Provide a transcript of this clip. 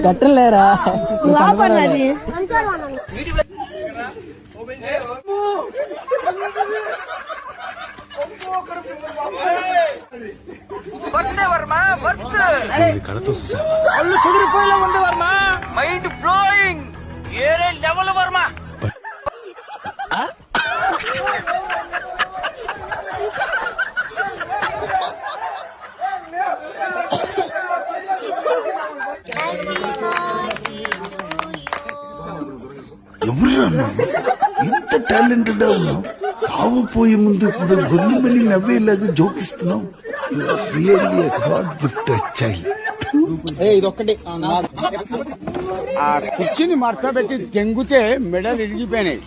కట్టలేరా కళ్ళతో చూసా కళ్ళు చెదిరిపోయేలా ఉంది వర్మ. Mind blowing. ఏరే లెవెల్ వర్మ. ఎవరు ఇంత టాలెంటెడ్ ఉన్నావు? సాగు పోయే ముందు కూడా గొల్లు మళ్ళీ నవ్వేలాగా జోకిస్తున్నావు. Really god gifted child. ఇదొక్కటి ఆ కుర్చీని మడత పెట్టి తెంగితే మెడలు ఇరిగిపోయినాయి.